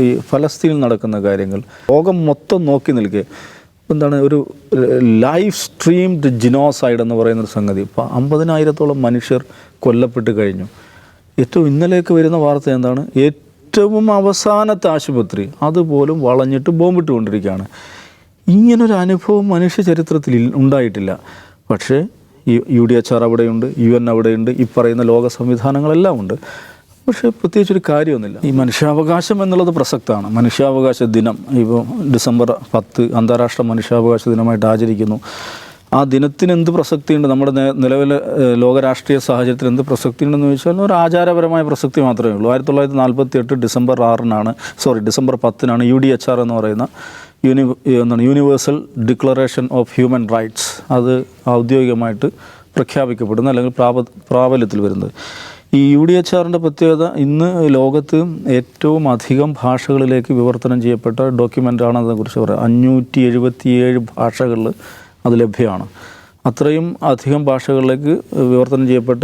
ഈ ഫലസ്തീനിൽ നടക്കുന്ന കാര്യങ്ങൾ ലോകം മൊത്തം നോക്കി നിൽക്കെ എന്താണ് ഒരു ലൈവ് സ്ട്രീംഡ് ജിനോസൈഡ് എന്ന് പറയുന്നൊരു സംഗതി. ഇപ്പോൾ 50,000-ഓളം മനുഷ്യർ കൊല്ലപ്പെട്ട് കഴിഞ്ഞു. ഏറ്റവും ഇന്നലേക്ക് വരുന്ന വാർത്ത എന്താണ്? ഏറ്റവും അവസാനത്തെ ആശുപത്രി അതുപോലും വളഞ്ഞിട്ട് ബോംബിട്ടുകൊണ്ടിരിക്കുകയാണ്. ഇങ്ങനൊരു അനുഭവം മനുഷ്യ ചരിത്രത്തിൽ ഉണ്ടായിട്ടില്ല. പക്ഷേ ഈ UDHR അവിടെയുണ്ട്, UN അവിടെയുണ്ട്, ഈ പറയുന്ന ലോക സംവിധാനങ്ങളെല്ലാം ഉണ്ട്. പക്ഷേ പ്രത്യേകിച്ചൊരു കാര്യമൊന്നുമില്ല. ഈ മനുഷ്യാവകാശം എന്നുള്ളത് പ്രസക്തമാണ്. മനുഷ്യാവകാശ ദിനം ഇപ്പോൾ ഡിസംബർ 10 അന്താരാഷ്ട്ര മനുഷ്യാവകാശ ദിനമായിട്ട് ആചരിക്കുന്നു. ആ ദിനത്തിന് എന്ത് പ്രസക്തിയുണ്ട്? നമ്മുടെ നിലവിലെ ലോകരാഷ്ട്രീയ സാഹചര്യത്തിൽ എന്ത് പ്രസക്തിയുണ്ടെന്ന് ചോദിച്ചാൽ ഒരു ആചാരപരമായ പ്രസക്തി മാത്രമേ ഉള്ളൂ. 1948 ഡിസംബർ 10-നാണ് UDHR എന്ന് പറയുന്ന universal declaration of human rights അത് ഔദ്യോഗികമായിട്ട് പ്രഖ്യാപിക്കപ്പെടുന്നത് അല്ലെങ്കിൽ പ്രാബല്യത്തിൽ വരുന്നത്. ഈ UDHRൻ്റെ പ്രത്യേകത ഇന്ന് ലോകത്ത് ഏറ്റവും അധികം ഭാഷകളിലേക്ക് വിവർത്തനം ചെയ്യപ്പെട്ട ഡോക്യുമെൻ്റാണ്. അതിനെക്കുറിച്ച് പറയാം. 577 ഭാഷകളിൽ അത് ലഭ്യമാണ്. അത്രയും അധികം ഭാഷകളിലേക്ക് വിവർത്തനം ചെയ്യപ്പെട്ട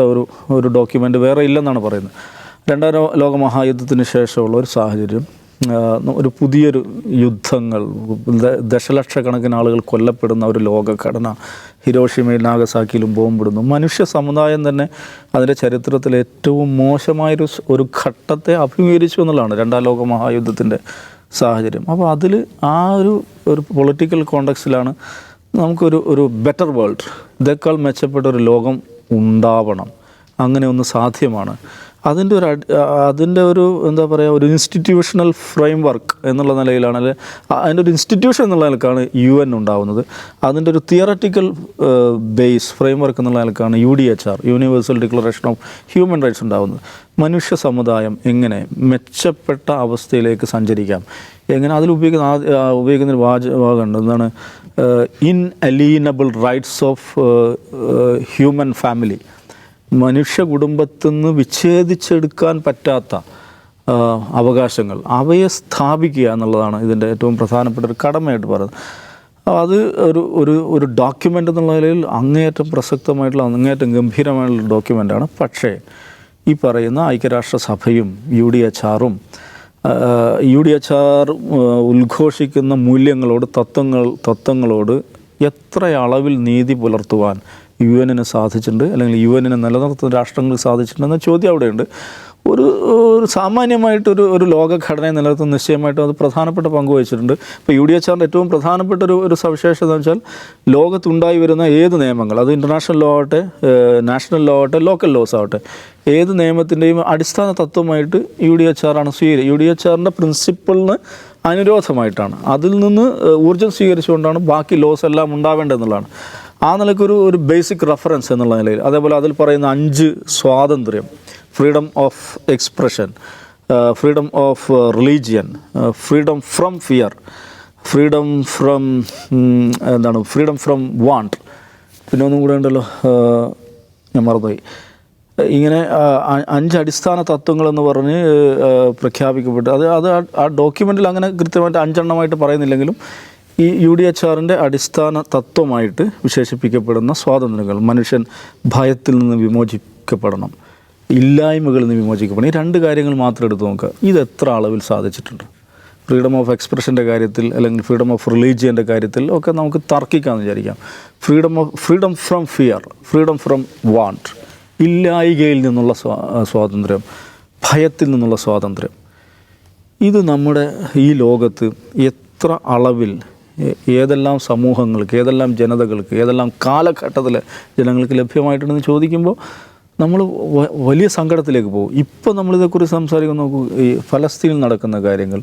ഒരു ഡോക്യുമെൻ്റ് വേറെ ഇല്ലെന്നാണ് പറയുന്നത്. രണ്ടാം ലോക മഹായുദ്ധത്തിന് ശേഷമുള്ള ഒരു സാഹചര്യം, ഒരു പുതിയൊരു യുദ്ധങ്ങൾ, ദശലക്ഷക്കണക്കിന് ആളുകൾ കൊല്ലപ്പെടുന്ന ഒരു ലോകഘടന, ഹിരോഷിമയിൽ നാഗസാക്കിയിലും ബോംബിടുന്നു. മനുഷ്യ സമുദായം തന്നെ അതിൻ്റെ ചരിത്രത്തിൽ ഏറ്റവും മോശമായൊരു ഘട്ടത്തെ അഭിമുഖീകരിച്ചു എന്നുള്ളതാണ് രണ്ടാം ലോക മഹായുദ്ധത്തിൻ്റെ സാഹചര്യം. അപ്പോൾ അതിൽ ആ ഒരു പൊളിറ്റിക്കൽ കോണ്ടക്സ്റ്റിലാണ് നമുക്കൊരു ബെറ്റർ വേൾഡ്, ഇതേക്കാൾ മെച്ചപ്പെട്ട ഒരു ലോകം ഉണ്ടാവണം. അങ്ങനെ ഒന്ന് സാധ്യമാണ്. അതിൻ്റെ ഒരു എന്താ പറയുക, ഒരു ഇൻസ്റ്റിറ്റ്യൂഷണൽ ഫ്രെയിം വർക്ക് എന്നുള്ള നിലയിലാണ്, അല്ലെ അതിൻ്റെ ഒരു ഇൻസ്റ്റിറ്റ്യൂഷൻ എന്നുള്ള നിലക്കാണ് UN ഉണ്ടാവുന്നത്. അതിൻ്റെ ഒരു തിയററ്റിക്കൽ ബേസ് ഫ്രെയിം വർക്ക് എന്നുള്ള നിലക്കാണ് UDHR universal declaration of human rights ഉണ്ടാവുന്നത്. മനുഷ്യ സമുദായം എങ്ങനെ മെച്ചപ്പെട്ട അവസ്ഥയിലേക്ക് സഞ്ചരിക്കാം, എങ്ങനെ അതിൽ ഉപയോഗിക്കുന്നൊരു വാചകമുണ്ട്. എന്താണ്? ഇൻഅലീനബിൾ റൈറ്റ്സ് ഓഫ് ഹ്യൂമൻ ഫാമിലി. മനുഷ്യ കുടുംബത്തിൽ നിന്ന് വിച്ഛേദിച്ചെടുക്കാൻ പറ്റാത്ത അവകാശങ്ങൾ, അവയെ സ്ഥാപിക്കുക എന്നുള്ളതാണ് ഇതിൻ്റെ ഏറ്റവും പ്രധാനപ്പെട്ട ഒരു കടമയായിട്ട് പറയുന്നത്. അത് ഒരു ഡോക്യുമെൻ്റ് എന്നുള്ള നിലയിൽ അങ്ങേയറ്റം പ്രസക്തമായിട്ടുള്ള, അങ്ങേയറ്റം ഗംഭീരമായിട്ടുള്ള ഡോക്യുമെൻ്റാണ്. പക്ഷേ ഈ പറയുന്ന ഐക്യരാഷ്ട്രസഭയും UDHRഉം UDHR ഉദ്ഘോഷിക്കുന്ന മൂല്യങ്ങളോട്, തത്വങ്ങളോട് എത്ര അളവിൽ നീതി പുലർത്തുവാൻ UN സാധിച്ചിട്ടുണ്ട്, അല്ലെങ്കിൽ UN നിലനിർത്തുന്ന രാഷ്ട്രങ്ങൾക്ക് സാധിച്ചിട്ടുണ്ടെന്ന ചോദ്യം അവിടെയുണ്ട്. ഒരു സാമാന്യമായിട്ടൊരു ലോകഘടനയെ നിലനിർത്തുന്ന നിശ്ചയമായിട്ടും അത് പ്രധാനപ്പെട്ട പങ്ക് വഹിച്ചിട്ടുണ്ട്. ഇപ്പോൾ UDHRൻ്റെ ഏറ്റവും പ്രധാനപ്പെട്ട ഒരു സവിശേഷത എന്ന് വെച്ചാൽ ലോകത്തുണ്ടായി വരുന്ന ഏത് നിയമങ്ങൾ, അത് ഇൻ്റർനാഷണൽ ലോ ആവട്ടെ, നാഷണൽ ലോ ആവട്ടെ, ലോക്കൽ ലോസ് ആവട്ടെ, ഏത് നിയമത്തിൻ്റെയും അടിസ്ഥാന തത്വമായിട്ട് UDHR ആണ് സ്വീകരിക്കുക. UDHRൻ്റെ പ്രിൻസിപ്പിളിന് അനുരോധമായിട്ടാണ്, അതിൽ നിന്ന് ഊർജ്ജം സ്വീകരിച്ചുകൊണ്ടാണ് ബാക്കി ലോസ് എല്ലാം ഉണ്ടാവേണ്ടതെന്നുള്ളതാണ്. ആ നിലയ്ക്കൊരു ബേസിക് റെഫറൻസ് എന്നുള്ള നിലയിൽ. അതേപോലെ അതിൽ പറയുന്ന 5 സ്വാതന്ത്ര്യം: freedom of expression, freedom of religion, freedom from fear, freedom from want, പിന്നെ ഒന്നും കൂടെ ഉണ്ടല്ലോ, ഞാൻ മറന്നുപോയി. ഇങ്ങനെ 5 അടിസ്ഥാന തത്വങ്ങളെന്ന് പറഞ്ഞ് പ്രഖ്യാപിക്കപ്പെട്ടു. അത് ആ ഡോക്യുമെൻറ്റിൽ അങ്ങനെ കൃത്യമായിട്ട് 5 എണ്ണമായിട്ട് പറയുന്നില്ലെങ്കിലും ഈ UDHRൻ്റെ അടിസ്ഥാന തത്വമായിട്ട് വിശേഷിപ്പിക്കപ്പെടുന്ന സ്വാതന്ത്ര്യങ്ങൾ, മനുഷ്യൻ ഭയത്തിൽ നിന്ന് വിമോചിക്കപ്പെടണം, ഇല്ലായ്മകളിൽ നിന്ന് വിമോചിക്കപ്പെടണം, ഈ 2 കാര്യങ്ങൾ മാത്രം എടുത്ത് നോക്കുക. ഇത് എത്ര അളവിൽ സാധിച്ചിട്ടുണ്ട്? ഫ്രീഡം ഓഫ് എക്സ്പ്രഷൻ്റെ കാര്യത്തിൽ, അല്ലെങ്കിൽ ഫ്രീഡം ഓഫ് റിലീജിയൻ്റെ കാര്യത്തിൽ ഒക്കെ നമുക്ക് തർക്കിക്കാമെന്ന് വിചാരിക്കാം. Freedom from fear, freedom from want, ഇല്ലായ്കയിൽ നിന്നുള്ള സ്വാതന്ത്ര്യം, ഭയത്തിൽ നിന്നുള്ള സ്വാതന്ത്ര്യം, ഇത് നമ്മുടെ ഈ ലോകത്ത് എത്ര അളവിൽ ഏതെല്ലാം സമൂഹങ്ങൾക്ക്, ഏതെല്ലാം ജനതകൾക്ക്, ഏതെല്ലാം കാലഘട്ടത്തിലെ ജനങ്ങൾക്ക് ലഭ്യമായിട്ടുണ്ടെന്ന് ചോദിക്കുമ്പോൾ നമ്മൾ വലിയ സങ്കടത്തിലേക്ക് പോകും. ഇപ്പോൾ നമ്മളിതേക്കുറിച്ച് സംസാരിക്കുന്ന നോക്കൂ, ഈ ഫലസ്തീനിൽ നടക്കുന്ന കാര്യങ്ങൾ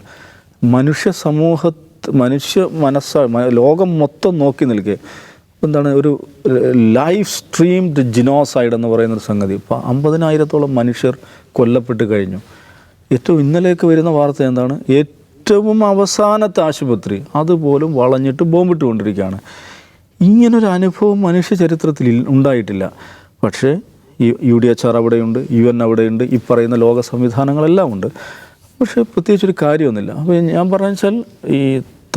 മനുഷ്യ ലോകം മൊത്തം നോക്കി നിൽക്കെ എന്താണ് ഒരു ലൈവ് സ്ട്രീംഡ് ജിനോസൈഡ് എന്ന് പറയുന്നൊരു സംഗതി. ഇപ്പോൾ 50,000-ഓളം മനുഷ്യർ കൊല്ലപ്പെട്ട് കഴിഞ്ഞു. ഏറ്റവും ഇന്നലേക്ക് വരുന്ന വാർത്ത എന്താണ്? ഏറ്റവും അവസാനത്തെ ആശുപത്രി അതുപോലും വളഞ്ഞിട്ട് ബോംബിട്ടുകൊണ്ടിരിക്കുകയാണ്. ഇങ്ങനൊരു അനുഭവം മനുഷ്യ ചരിത്രത്തിൽ ഉണ്ടായിട്ടില്ല. പക്ഷേ ഈ UDHR അവിടെയുണ്ട്, UN അവിടെയുണ്ട്, ഈ പറയുന്ന ലോക സംവിധാനങ്ങളെല്ലാം ഉണ്ട്. പക്ഷേ പ്രത്യേകിച്ചൊരു കാര്യമൊന്നുമില്ല. അപ്പോൾ ഞാൻ പറഞ്ഞു വെച്ചാൽ ഈ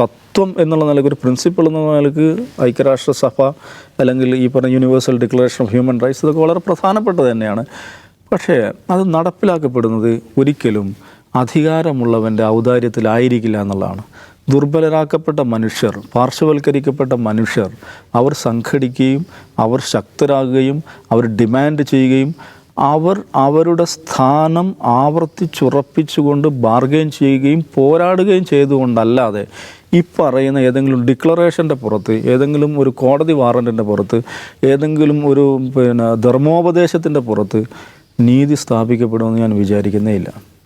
തത്വം എന്നുള്ള നിലയ്ക്ക്, ഒരു പ്രിൻസിപ്പിൾ എന്നുള്ള നിലയ്ക്ക് ഐക്യരാഷ്ട്രസഭ അല്ലെങ്കിൽ ഈ പറഞ്ഞ universal declaration of human rights ഇതൊക്കെ വളരെ പ്രധാനപ്പെട്ടത് തന്നെയാണ്. പക്ഷേ അത് നടപ്പിലാക്കപ്പെടുന്നത് ഒരിക്കലും അധികാരമുള്ളവൻ്റെ ഔദാര്യത്തിലായിരിക്കില്ല എന്നുള്ളതാണ്. ദുർബലരാക്കപ്പെട്ട മനുഷ്യർ, പാർശ്വവൽക്കരിക്കപ്പെട്ട മനുഷ്യർ, അവർ സംഘടിക്കുകയും അവർ ശക്തരാകുകയും അവർ ഡിമാൻഡ് ചെയ്യുകയും അവർ അവരുടെ സ്ഥാനം ആവർത്തിച്ചുറപ്പിച്ചുകൊണ്ട് ബാർഗെയിൻ ചെയ്യുകയും പോരാടുകയും ചെയ്തുകൊണ്ടല്ലാതെ ഈ പറയുന്ന ഏതെങ്കിലും ഡിക്ലറേഷൻ്റെ പുറത്ത്, ഏതെങ്കിലും ഒരു കോടതി വാറൻറ്റിൻ്റെ പുറത്ത്, ഏതെങ്കിലും ഒരു ധർമ്മോപദേശത്തിൻ്റെ പുറത്ത് നീതി സ്ഥാപിക്കപ്പെടുമെന്ന് ഞാൻ വിചാരിക്കുന്നേ ഇല്ല.